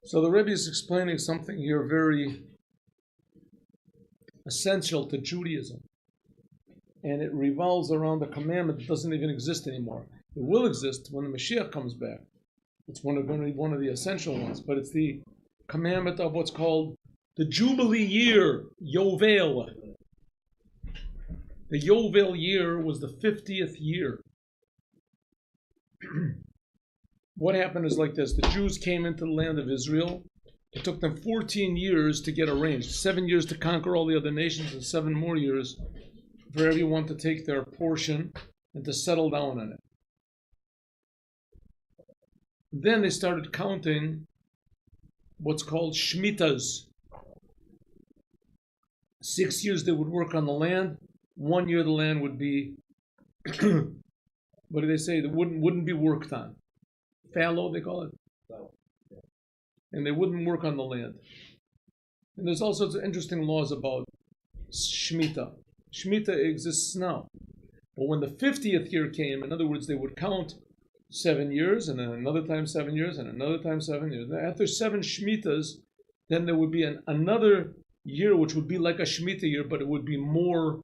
So the Rebbe is explaining something here very essential to Judaism. And it revolves around a commandment that doesn't even exist anymore. It will exist when the Mashiach comes back. It's going to be one of the essential ones, but it's the commandment of what's called the Jubilee year, Yovel. The Yovel year was the 50th year. What happened is like this. The Jews came into the land of Israel. It took them 14 years to get arranged. 7 years to conquer all the other nations and 7 more years for everyone to take their portion and to settle down on it. Then they started counting what's called Shemitahs. 6 years they would work on the land. 1 year the land would be, what do they say? It wouldn't be worked on. Fallow, they call it. And they wouldn't work on the land. And there's all sorts of interesting laws about Shemitah. Shemitah exists now. But when the 50th year came, in other words, they would count 7 years, and then another time 7 years, and another time 7 years. After 7 Shemitahs, then there would be another year which would be like a Shemitah year, but it would be more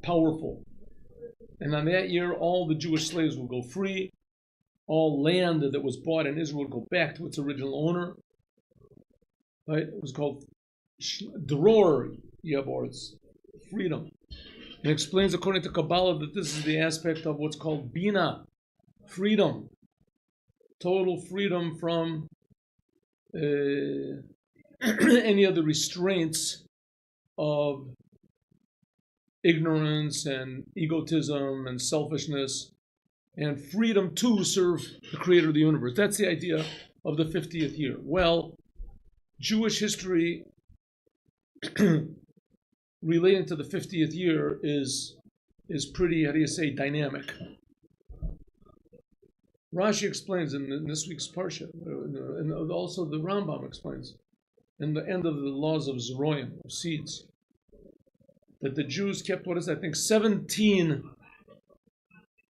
powerful. And on that year, all the Jewish slaves would go free. All land that was bought in Israel would go back to its original owner. Right? It was called Dror Yabor. It's freedom. It explains according to Kabbalah that this is the aspect of what's called Bina, freedom. Total freedom from any of the restraints of ignorance and egotism and selfishness, and freedom to serve the creator of the universe. That's the idea of the 50th year. Well, Jewish history relating to the 50th year is pretty, dynamic. Rashi explains in this week's Parshat, and also the Rambam explains, in the end of the laws of Zeroim, of seeds, that the Jews kept, 17,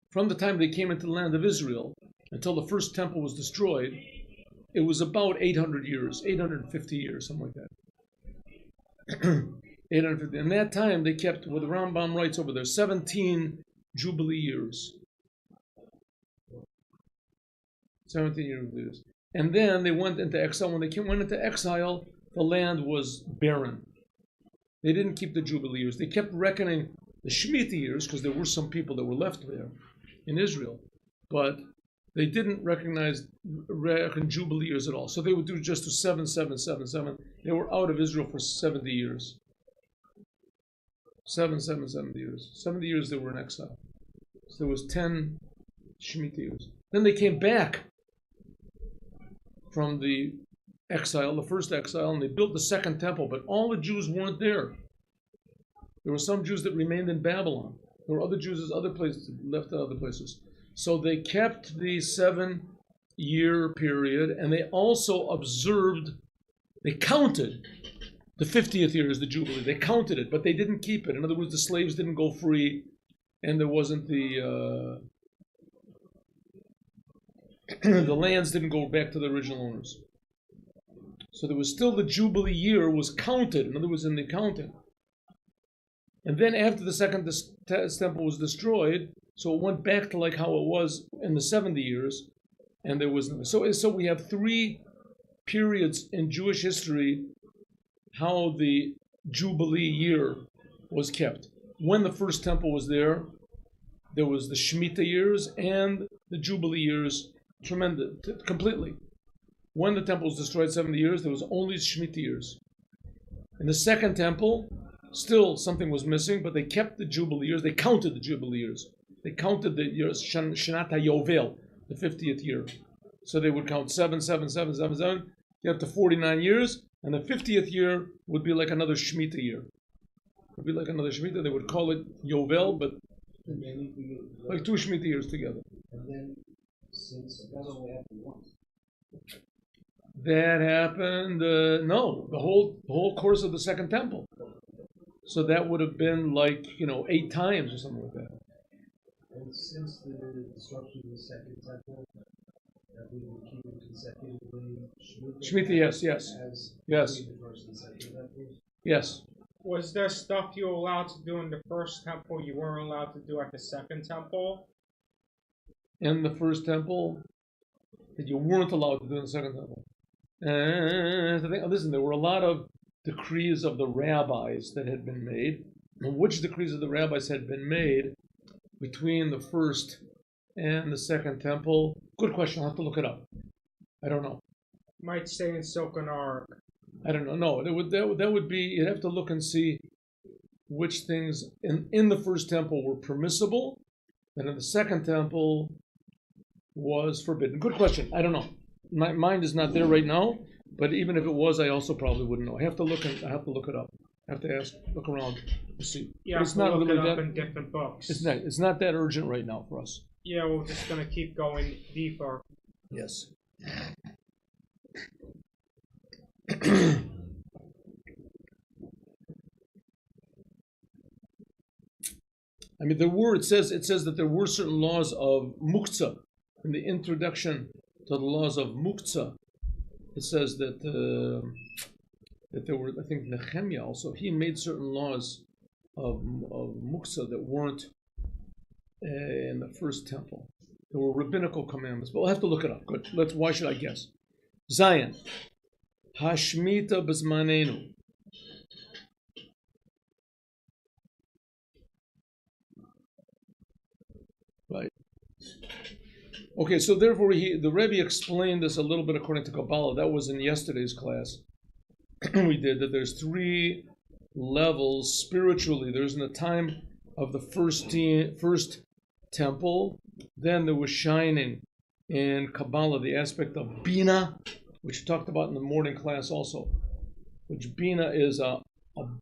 from the time they came into the land of Israel until the first temple was destroyed. It was about 800 years, 850 years, something like that. 850. In that time, they kept, what the Rambam writes over there, 17 Jubilee years. 17 years. And then they went into exile. When they went into exile, the land was barren. They didn't keep the Jubilee years. They kept reckoning the Shemitah years, because there were some people that were left there in Israel, but they didn't reckon Jubilee years at all. So they would just do 7, 7, 7, 7. They were out of Israel for 70 years. 7, 7, 70 years. 70 years they were in exile. So there was 10 Shemitah years. Then they came back from the exile, the first exile, and they built the second temple, but all the Jews weren't there. There were some Jews that remained in Babylon. There were other Jews other places, left at other places. So they kept the 7-year period, and they also observed, they counted the 50th year as the Jubilee. They counted it, but they didn't keep it. In other words, the slaves didn't go free, and there wasn't the the lands didn't go back to the original owners. So there was still the Jubilee year was counted. In other words, in the counting. And then after the second temple was destroyed, so it went back to like how it was in the 70 years, and there was so we have 3 periods in Jewish history how the Jubilee year was kept. When the first temple was there was the Shemitah years and the Jubilee years, completely. When the temple was destroyed 70 years, there was only Shemitah years. In the second temple, still something was missing, but they kept the Jubilee years. They counted the Jubilee years. They counted the years, Shanat HaYovel, the 50th year. So they would count 7, 7, 7, 7, 7, get up to 49 years, and the 50th year would be like another Shemitah year. It would be like another Shemitah. They would call it Yovel, but like 2 Shemitah years together. And then, since that only happened once. That happened, no, the whole course of the second temple. So that would have been like, 8 times or something like that. And since the destruction of the second temple, that we were keeping to the consecutively. Shemitah, yes. Yes. The first and second temples. Yes. Was there stuff you were allowed to do in the first temple you weren't allowed to do at the second temple? In the first temple that you weren't allowed to do in the second temple. Listen, there were a lot of decrees of the rabbis that had been made. And which decrees of the rabbis had been made between the first and the second temple? Good question. I'll have to look it up. I don't know. Might say in Silken Ark. I don't know. No, that would be, you'd have to look and see which things in the first temple were permissible, and in the second temple was forbidden. Good question. I don't know. My mind is not there right now, but even if it was, I also probably wouldn't know. I have to look it up. I have to look around to see. Yeah, it's not look really it up that, in different books. It's not that urgent right now for us. Yeah, we're just going to keep going deeper. Yes. I mean, it says that there were certain laws of muktzah in the introduction to the laws of muktzah. It says that there were, I think, Nehemiah also, he made certain laws of muktzah that weren't in the first temple. There were rabbinical commandments, but we'll have to look it up. Good. Why should I guess? Zion. Hashmita b'zmanenu. Right. Okay, so therefore the Rebbe explained this a little bit according to Kabbalah. That was in yesterday's class. We did that there's 3 levels spiritually. There's in the time of the first temple, then there was shining in Kabbalah, the aspect of Bina, which we talked about in the morning class also, which Bina is a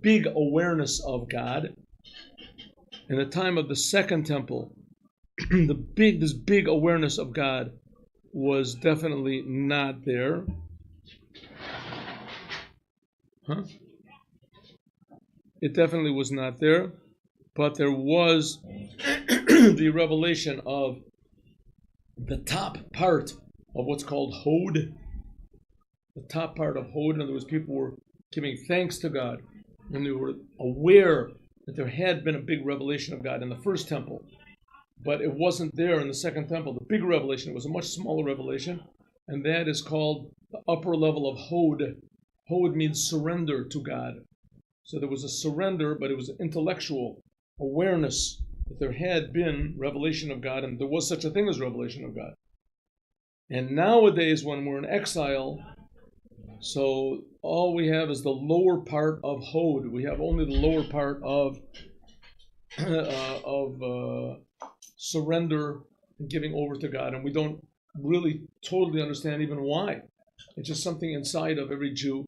big awareness of God. In the time of the second temple, this big awareness of God was definitely not there. It definitely was not there, but there was the revelation of the top part of what's called Hod. The top part of Hod, in other words, people were giving thanks to God, and they were aware that there had been a big revelation of God in the first temple, but it wasn't there in the second temple. The big revelation, it was a much smaller revelation, and that is called the upper level of Hod. Hod means surrender to God. So there was a surrender, but it was intellectual awareness that there had been revelation of God, and there was such a thing as revelation of God. And nowadays, when we're in exile, so all we have is the lower part of Hod. We have only the lower part of surrender and giving over to God, and we don't really totally understand even why. It's just something inside of every Jew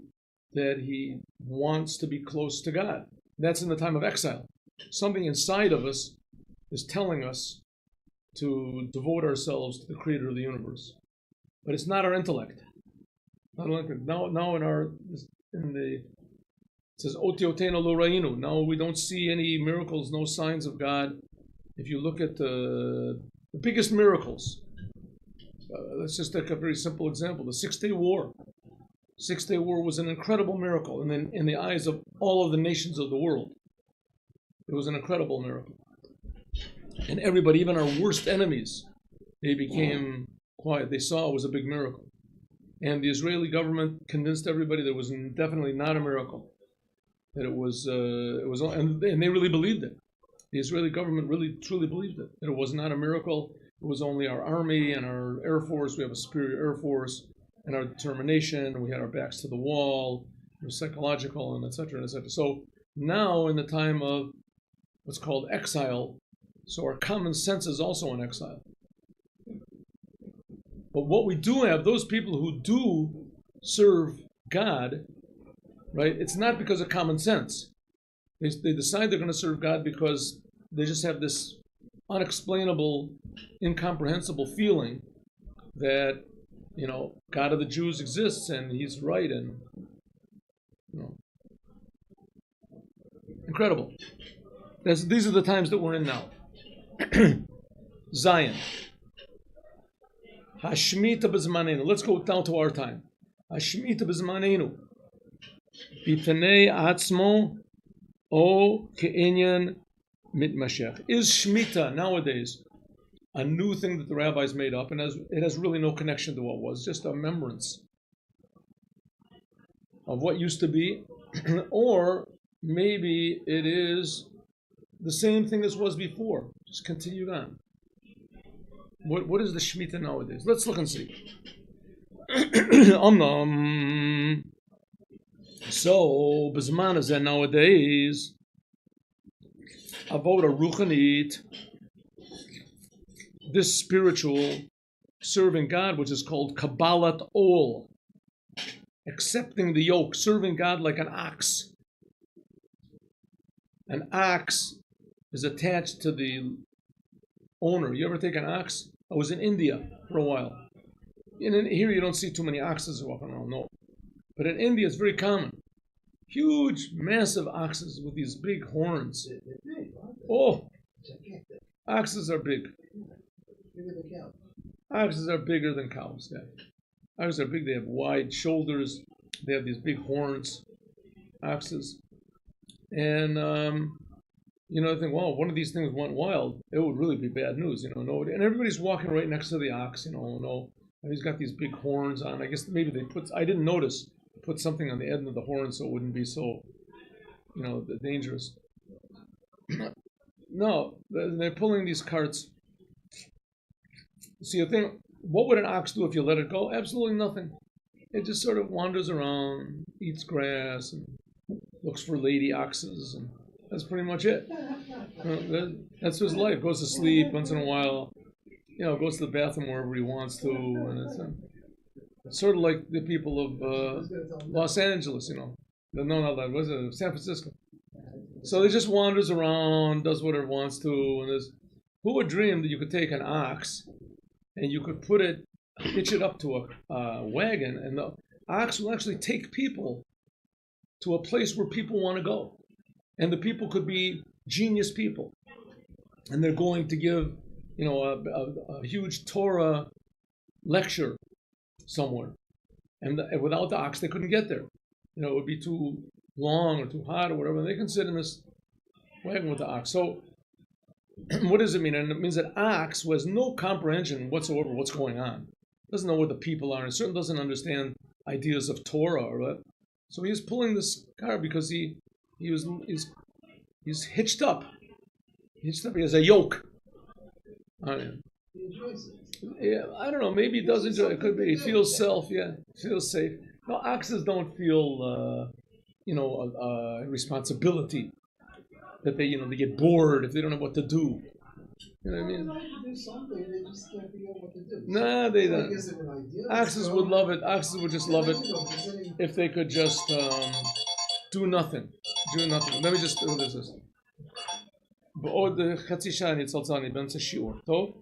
that he wants to be close to God. That's in the time of exile. Something inside of us is telling us to devote ourselves to the Creator of the universe, but it's not our intellect. Now it says Oti Oteno Lo Ra'inu. Now we don't see any miracles, no signs of God. If you look at the biggest miracles, let's just take a very simple example: the 6-Day War. 6-Day War was an incredible miracle, and then in the eyes of all of the nations of the world, it was an incredible miracle. And everybody, even our worst enemies, they became quiet. They saw it was a big miracle. And the Israeli government convinced everybody that it was definitely not a miracle. That it was, and they really believed it. The Israeli government really, truly believed it. That it was not a miracle. It was only our army and our air force. We have a superior air force, and our determination. And we had our backs to the wall. It was psychological, and et cetera, et cetera. So now, in the time of what's called exile, so our common sense is also in exile. But what we do have, those people who do serve God, right, it's not because of common sense. They decide they're going to serve God because they just have this unexplainable, incomprehensible feeling that, God of the Jews exists and he's right, and, incredible. These are the times that we're in now. Zion. Hashmita b'zmanenu. Let's go down to our time. Hashmita b'zmanenu. B'pnei atzmo o ke'inyan mitmashech. Is Shemitah nowadays a new thing that the rabbis made up, and it has really no connection to what was, just a remembrance of what used to be, or maybe it is the same thing as was before, just continued on. What is the Shemitah nowadays? Let's look and see. So, B'zman is that nowadays, avoda ruchanit, this spiritual serving God, which is called Kabbalat Ol, accepting the yoke, serving God like an ox. An ox is attached to the owner. You ever take an ox? I was in India for a while. Here you don't see too many oxes walking around, no. But in India it's very common. Huge, massive oxes with these big horns. Oh, oxes are big. Oxes are bigger than cows. Yeah. Oxes are big. They have wide shoulders. They have these big horns. Oxes. And I think, wow, one of these things went wild, it would really be bad news, Nobody, and everybody's walking right next to the ox, and he's got these big horns on. I guess maybe I didn't notice, put something on the end of the horn so it wouldn't be so, dangerous. No, they're pulling these carts. So you think, what would an ox do if you let it go? Absolutely nothing. It just sort of wanders around, eats grass, and looks for lady oxes, and that's pretty much it. That's his life. Goes to sleep once in a while. Goes to the bathroom wherever he wants to, and it's sort of like the people of Los Angeles, No, not that. Was it San Francisco? So he just wanders around, does whatever he wants to, and who would dream that you could take an ox and you could hitch it up to a wagon, and the ox will actually take people to a place where people want to go. And the people could be genius people. And they're going to give, a huge Torah lecture somewhere. And without the ox, they couldn't get there. It would be too long or too hot or whatever. They can sit in this wagon with the ox. So what does it mean? And it means that ox who has no comprehension whatsoever what's going on. Doesn't know where the people are, and certainly doesn't understand ideas of Torah or what. So he's pulling this car because he's hitched up. He has a yoke on him. Yeah, I don't know. Maybe he does enjoy it. It could be. He feels feels safe. No, oxes don't feel, responsibility. That they get bored if they don't know what to do. You know what I mean? Do something, they just can't figure out what to do. Nah, they don't. Oxes would love it. Oxes would just love it if they could just do nothing. Do nothing. Let me just do this. בעוד חצי שעה אני אצלצל, אני באמצע שיעור. טוב?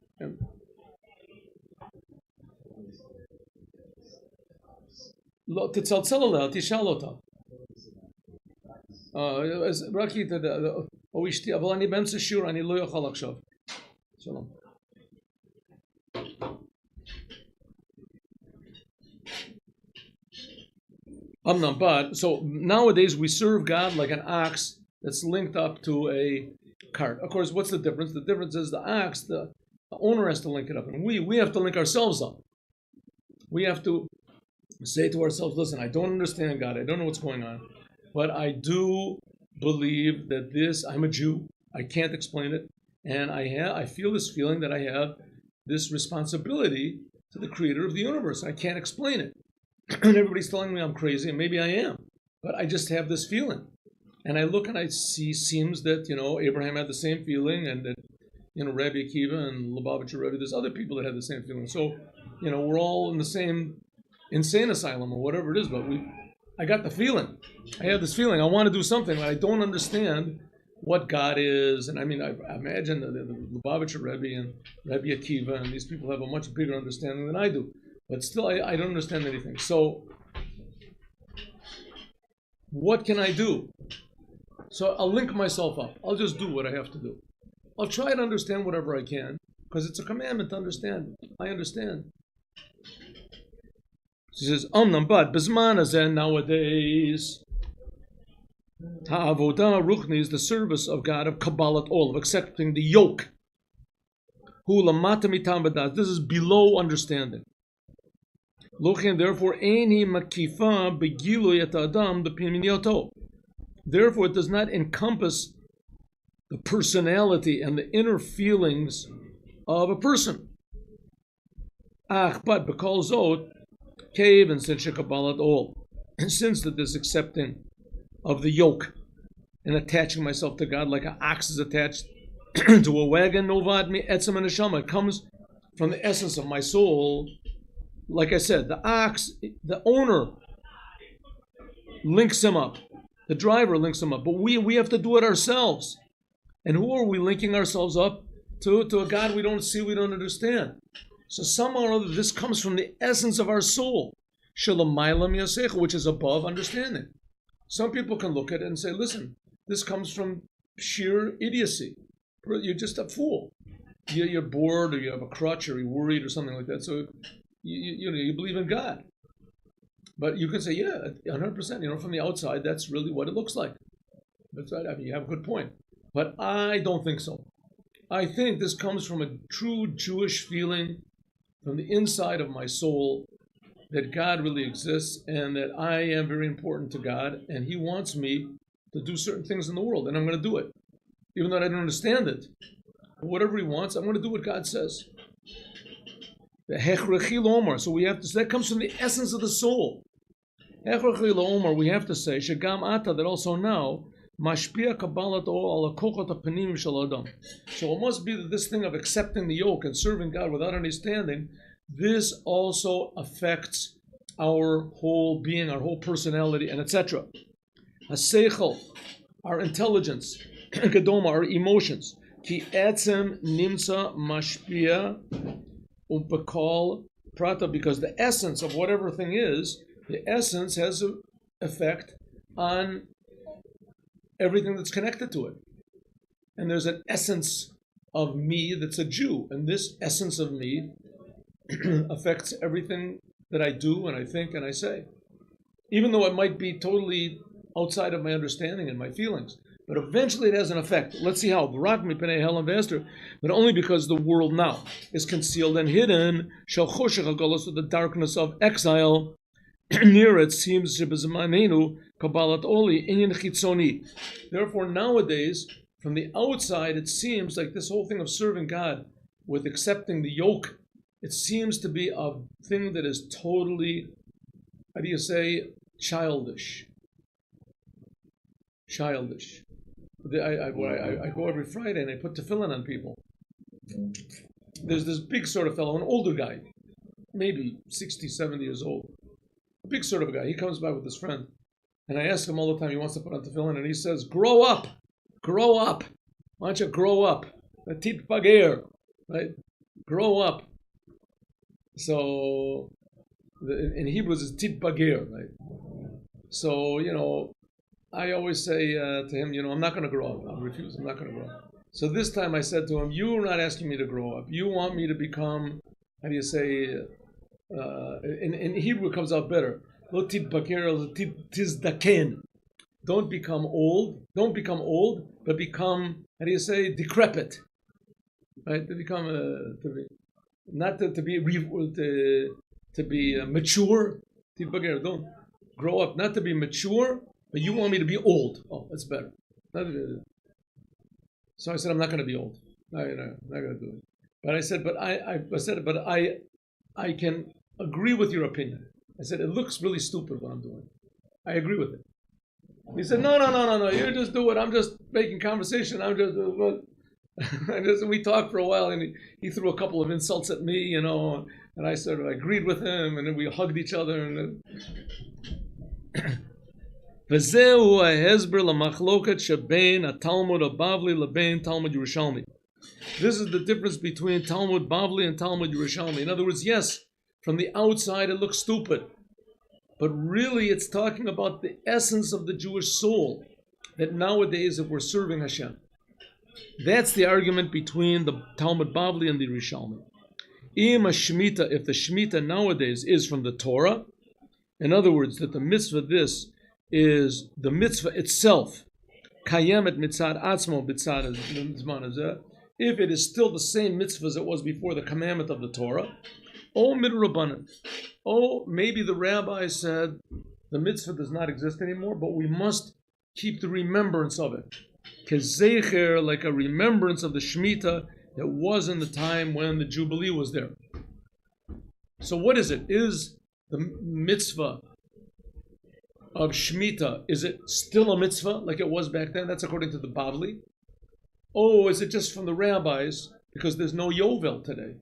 לא, תצלצל עליה, תשאל אותה. רק היא תדע, או אשתי, אבל אני באמצע שיעור, אני לא יכול עכשיו. Shalom. But so nowadays we serve God like an ox that's linked up to a cart. Of course, what's the difference? The difference is the ox, the owner has to link it up, and we have to link ourselves up. We have to say to ourselves, listen, I don't understand God, I don't know what's going on, but I do believe that I'm a Jew, I can't explain it, and I feel this feeling that I have this responsibility to the creator of the universe. I can't explain it. And everybody's telling me I'm crazy, and maybe I am. But I just have this feeling. And I look and I see, seems that, Abraham had the same feeling, and that, Rabbi Akiva and Lubavitcher Rebbe, there's other people that have the same feeling. So, we're all in the same insane asylum or whatever it is, but I got the feeling. I have this feeling. I want to do something, but I don't understand what God is. And I mean, I imagine that the Lubavitcher Rebbe and Rabbi Akiva and these people have a much bigger understanding than I do. But still, I don't understand anything. So, what can I do? So I'll link myself up. I'll just do what I have to do. I'll try to understand whatever I can, because it's a commandment to understand. I understand. She says, but Bisman Azen nowadays, Ta'avodah Ruchni is the service of God of Kabbalat all, of accepting the yoke. Hu lamata mitam b'das. This is below understanding. Lochin, therefore, eini makifa begilu et adam b'piminiyoto. Therefore, it does not encompass the personality and the inner feelings of a person. But b'kol zot, cave and since Kabbalat all, and since that this accepting of the yoke and attaching myself to God like an ox is attached to a wagon, novad mi etzem and neshama. It comes from the essence of my soul. Like I said, the ox, the owner links him up. The driver links him up. But we have to do it ourselves. And who are we linking ourselves up to? To a God we don't see, we don't understand. So somehow or other, this comes from the essence of our soul, which is above understanding. Some people can look at it and say, listen, this comes from sheer idiocy. You're just a fool. You're bored, or you have a crutch, or you're worried, or something like that. So you believe in God. But you can say, yeah, 100%. From the outside, that's really what it looks like. That's right. I mean, you have a good point. But I don't think so. I think this comes from a true Jewish feeling from the inside of my soul that God really exists and that I am very important to God, and He wants me to do certain things in the world, and I'm going to do it. Even though I don't understand it. Whatever He wants, I'm going to do what God says. The hechrechi lomar. So that comes from the essence of the soul. Hechrechi lomar, we have to say, shegam ata, that also now, mashpia kabbalat o ala kochot hapanim shel adam. So it must be that this thing of accepting the yoke and serving God without understanding, this also affects our whole being, our whole personality, and etc. Haseichel, our intelligence, kedoma, our emotions. Ki etzem nimsa mashpia umpekal prata, because the essence of whatever thing is, the essence has an effect on everything that's connected to it. And there's an essence of me that's a Jew, and this essence of me affects everything that I do and I think and I say. Even though it might be totally outside of my understanding and my feelings. But eventually it has an effect. Let's see how. But only because the world now is concealed and hidden, so the darkness of exile, near it seems therefore nowadays, from the outside, it seems like this whole thing of serving God with accepting the yoke, it seems to be a thing that is totally, how do you say, childish. Childish. I go every Friday and I put tefillin on people. There's this big sort of fellow, an older guy, maybe 60, 70 years old. A big sort of a guy. He comes by with his friend. And I ask him all the time, he wants to put on tefillin, and he says, grow up. Grow up. Why don't you grow up? Tit bagir. Right? Grow up. So, in Hebrew, it's tit bagir, right? So, I always say to him, I'm not going to grow up. I'll refuse. I'm not going to grow up. So this time I said to him, you're not asking me to grow up. You want me to become, how do you say, in Hebrew it comes out better. Lo titbaker, tizdaken. Don't become old. Don't become old, but become, how do you say, decrepit. Right? To become, to be mature. Titbaker, don't grow up. Not to be mature, but you want me to be old. Oh, that's better. So I said, I'm not going to be old. I'm not going to do it. But I said, I can agree with your opinion. I said, it looks really stupid what I'm doing. I agree with it. He said, no, you just do it. I'm just making conversation. We talked for a while, and he threw a couple of insults at me, and I sort of agreed with him, and then we hugged each other. And this is the difference between Talmud Bavli and Talmud Yerushalmi. In other words, yes, from the outside it looks stupid, but really it's talking about the essence of the Jewish soul, that nowadays if we're serving Hashem. That's the argument between the Talmud Bavli and the Yerushalmi. Im Shemitah, if the Shemitah nowadays is from the Torah, in other words, that the mitzvah this is the mitzvah itself, kayemet mitzad atzmo b'tzad zman hazeh, if it is still the same mitzvah as it was before the commandment of the Torah, or midrabanan, or maybe the rabbi said the mitzvah does not exist anymore, but we must keep the remembrance of it. Kezecher, like a remembrance of the Shemitah that was in the time when the Jubilee was there. So what is it? Is the mitzvah of Shemitah, is it still a mitzvah like it was back then? That's according to the Bavli. Oh, is it just from the rabbis because there's no Yovel today?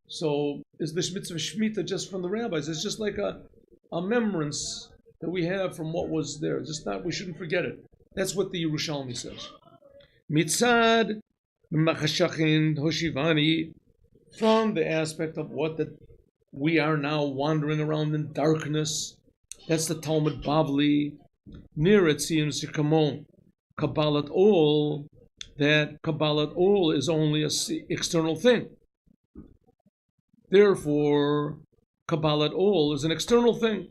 So is the mitzvah Shemitah just from the rabbis? It's just like a remembrance that we have from what was there. Just not, we shouldn't forget it. That's what the Yerushalmi says. Mitzad Machashachin Hoshivani, from the aspect of what that we are now wandering around in darkness. That's the Talmud Bavli. Near it seems to come on Kabbalat Ol, that Kabbalat Ol is only an external thing. Therefore, Kabbalat Ol is an external thing.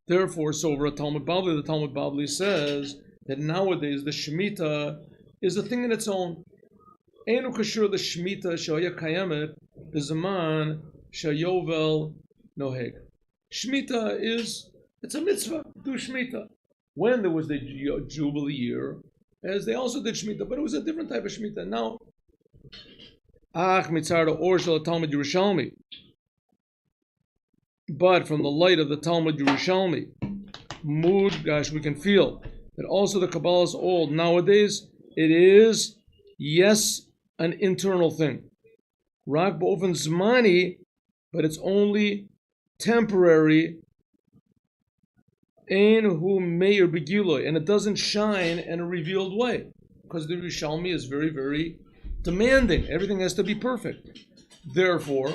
Therefore, so over a Talmud Bavli, the Talmud Bavli says that nowadays the Shemitah is a thing in its own. Einu kashur the Shemitah shaya kayemet b'zaman shayovel noheg. Shemitah it's a mitzvah. Do Shemitah. When there was the Jubilee year, as they also did Shemitah, but it was a different type of Shemitah. Now, ach mitzar or shel Talmud Yerushalmi. But from the light of the Talmud Yerushalmi, Mudgash, we can feel that also the Kabbalah is old. Nowadays, it is, yes, an internal thing. Rak b'ofen zmani, but it's only temporary. Ein hu meir begiloi, and it doesn't shine in a revealed way, because the Yerushalmi is very, very demanding. Everything has to be perfect. Therefore,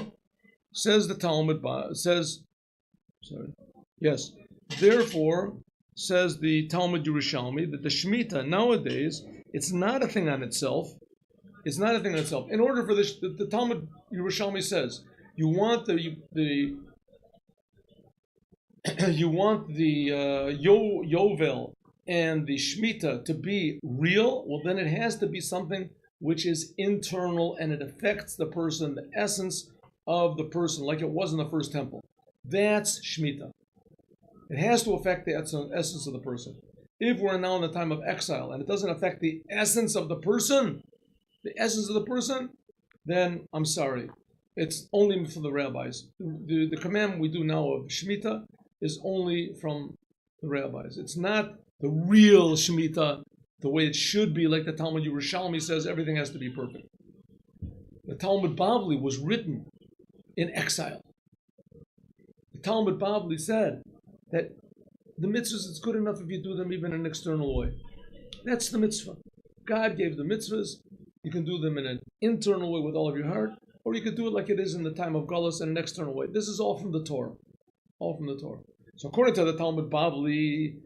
says the Talmud, therefore, says the Talmud Yerushalmi, that the Shemitah nowadays, it's not a thing on itself. It's not a thing on itself. In order for this, the Talmud Yerushalmi says, you want the Yovel and the Shemitah to be real, well then it has to be something which is internal and it affects the person, the essence of the person, like it was in the first temple. That's Shemitah. It has to affect the essence of the person. If we're now in the time of exile and it doesn't affect the essence of the person, then I'm sorry. It's only for the rabbis. The commandment we do now of Shemitah is only from the rabbis. It's not the real Shemitah, the way it should be, like the Talmud Yerushalmi says, everything has to be perfect. The Talmud Bavli was written in exile. The Talmud Bavli said that the mitzvahs, it's good enough if you do them even in an external way. That's the mitzvah. God gave the mitzvahs. You can do them in an internal way with all of your heart, or you could do it like it is in the time of Galus in an external way. This is all from the Torah. All from the Torah. So according to the Talmud Bavli,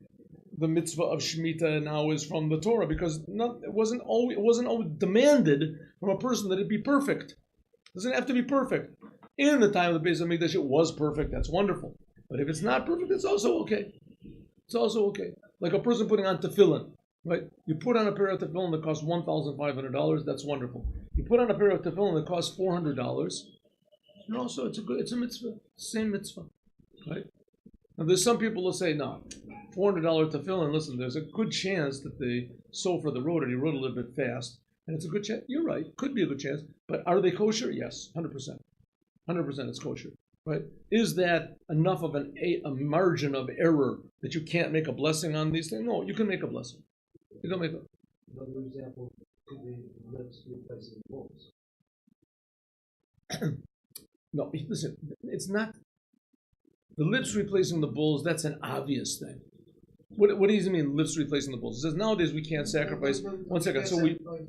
the mitzvah of Shemitah now is from the Torah, because it wasn't always demanded from a person that it be perfect. It doesn't have to be perfect. In the time of the Beis HaMikdash, it was perfect. That's wonderful. But if it's not perfect, it's also okay. It's also okay. Like a person putting on tefillin, right? You put on a pair of tefillin that costs $1,500. That's wonderful. You put on a pair of tefillin that costs $400. And also, it's a mitzvah. Same mitzvah, right? Now, there's some people that say, no, $400 tefillin. Listen, there's a good chance that the sofer that wrote it, he wrote a little bit fast, and it's a good chance. You're right. Could be a good chance. But are they kosher? Yes, 100%. 100% it's kosher, right? Is that enough of a margin of error that you can't make a blessing on these things? No, you can make a blessing. You don't make a... Another example could be lips replacing bowls. No, listen, it's not... The lips replacing the bulls, that's an obvious thing. What does he mean, lips replacing the bulls? It says nowadays we can't sacrifice. One second.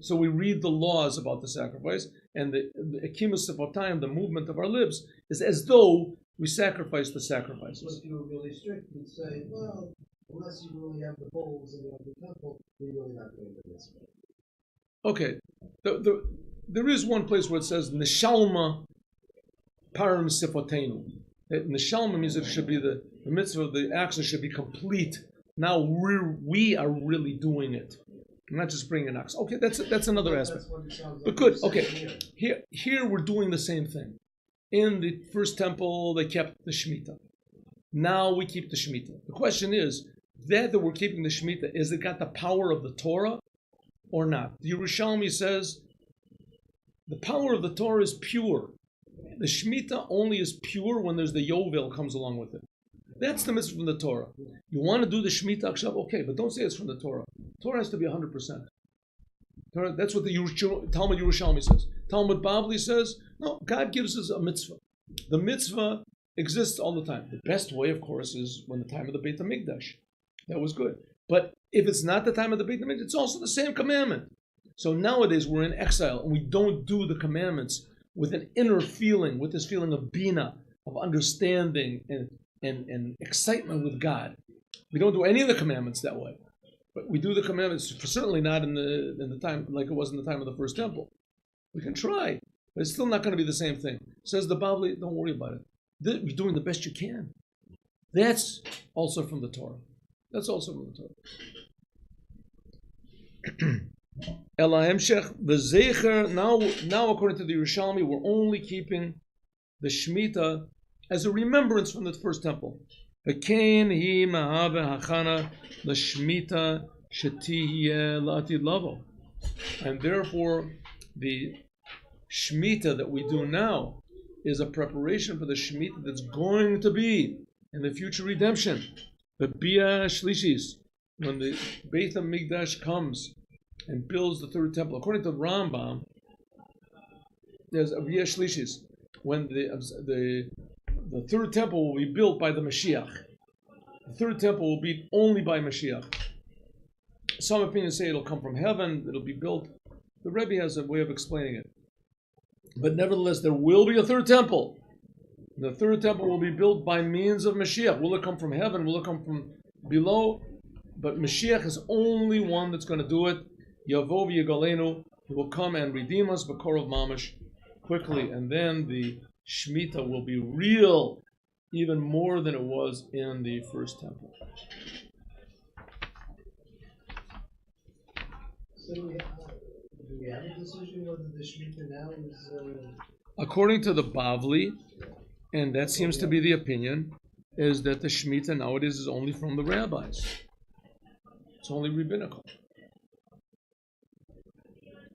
So we read the laws about the sacrifice, and the ekimus of our time, the movement of our lips, is as though we sacrifice the sacrifices. But if you were really strict, you'd say, well, unless you really have the bowls and you have the temple, you're really not doing it this way. Okay. There is one place where it says Nishalma parim sifotenu. In the Shalom means it should be the mitzvah of the action should be complete. Now we are really doing it. I'm not just bringing an ox. Okay, that's another aspect. But good. Okay, here we're doing the same thing. In the first temple, they kept the Shemitah. Now we keep the Shemitah. The question is, that we're keeping the Shemitah, is it got the power of the Torah or not? The Yerushalmi says the power of the Torah is pure. The Shemitah only is pure when there's the Yovel comes along with it. That's the mitzvah from the Torah. You want to do the Shemitah Akshav? Okay, but don't say it's from the Torah. Torah has to be 100%. Torah, that's what the Talmud Yerushalmi says. Talmud Bavli says, no, God gives us a mitzvah. The mitzvah exists all the time. The best way, of course, is when the time of the Beit HaMikdash. That was good. But if it's not the time of the Beit HaMikdash, it's also the same commandment. So nowadays we're in exile and we don't do the commandments with an inner feeling, with this feeling of bina, of understanding and excitement with God. We don't do any of the commandments that way. But we do the commandments, certainly not in the time like it was in the time of the first temple. We can try, but it's still not going to be the same thing. Says the Bavli, don't worry about it. You're doing the best you can. That's also from the Torah. That's also from the Torah. Ela hemshech v'zecher. Now, according to the Yerushalmi, we're only keeping the Shemitah as a remembrance from the first temple. V'kein hi mahave hachana l'Shemitah shetihye la'atid lavo. And therefore, the Shemitah that we do now is a preparation for the Shemitah that's going to be in the future redemption. The Bia Shlishis, when the Beit HaMikdash comes and builds the third temple. According to Rambam, there's a Bia Shlishis, when the third temple will be built by the Mashiach. The third temple will be only by Mashiach. Some opinions say it'll come from heaven, it'll be built. The Rebbe has a way of explaining it. But nevertheless, there will be a third temple. The third temple will be built by means of Mashiach. Will it come from heaven? Will it come from below? But Mashiach is only one that's going to do it. Yavo v'yigalenu. He will come and redeem us, b'korov mamash, quickly. And then the Shemitah will be real, even more than it was in the first temple. So do we have a decision whether the Shemitah now is... According to the Bavli, and that seems to be the opinion, is that the Shemitah nowadays is only from the rabbis. It's only rabbinical.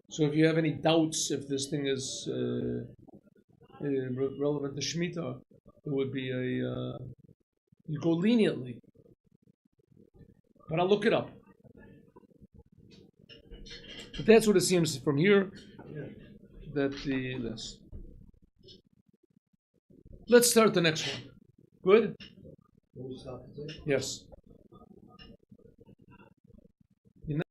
So if you have any doubts if this thing is relevant to Shemitah, it would be you go leniently. But I'll look it up. But that's what it seems from here, that this. Let's start the next one. Good? Will we stop today? Yes.